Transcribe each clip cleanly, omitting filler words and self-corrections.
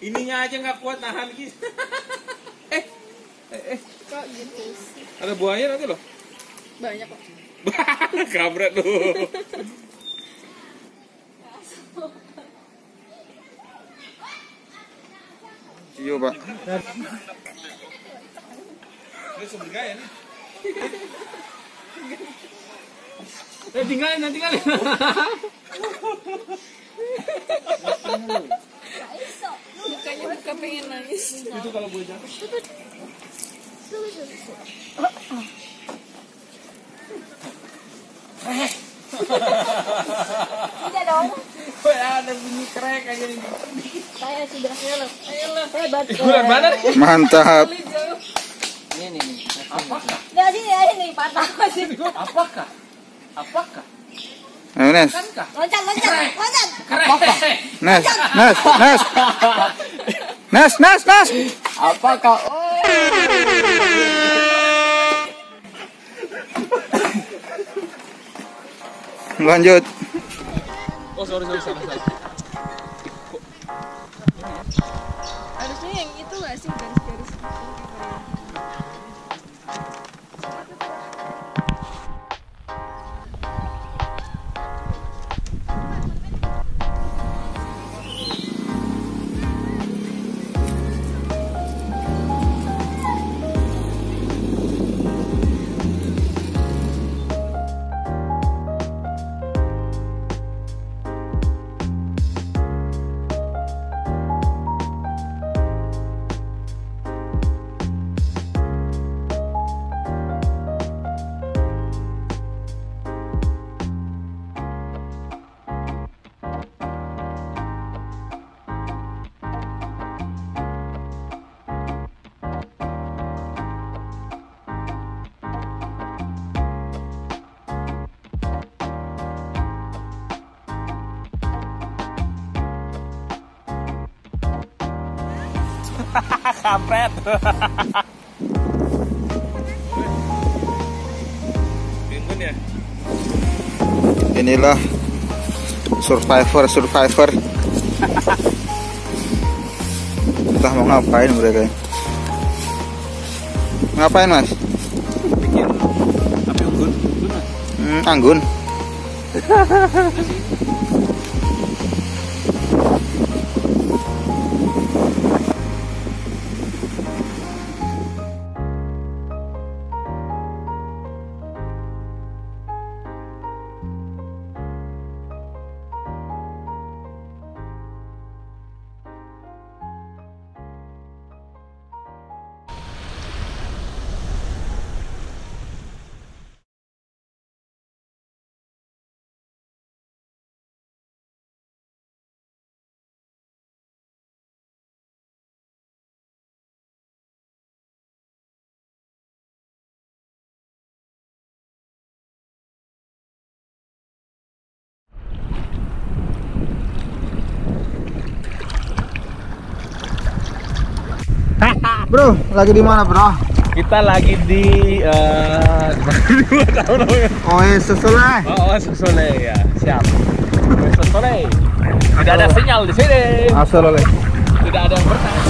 ininya aja nggak kuat nahan gitu. Kok gitu sih? Ada buaya nanti loh. Banyak kok. Kabret lu. Iya, Pak. Ini sumber gaya nih. Tinggalin, tinggalin. Mukanya buka pengen nangis. Itu kalau boleh jatuh. Tidak dong. Ada bunyi krek aja nih. Saya sudah hello. Hebat. Bulan mana nih? Mantap. Ini. Apakah? Nah, sini patah sih. Apakah? Ayo, Nes. Loncat. Nes. Apakah? Lanjut. Oh, sorry, salah. Harusnya yang itu nggak sih garis-garis gitu. Kampret. Bingung ya. Inilah survivor. Entah mau ngapain mereka. Ngapain mas? Bikin api unggun. Anggun. Bro, lagi di mana bro? Kita lagi di Oesosole. Oesosole ya, siap. Oesosole. Tidak ada sinyal di sini. Oesosole. Tidak ada yang bertanya.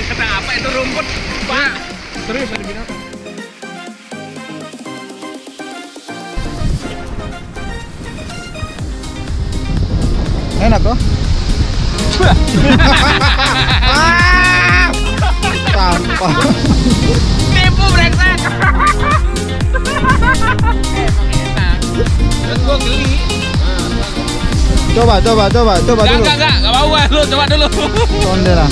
Kata apa itu rumput, Pak? Serius ada binatang. Enak toh? Sampah. Tipu brengsek. Terus gua geli. Coba dulu. Enggak mau gua, lu coba dulu. Sonde lah.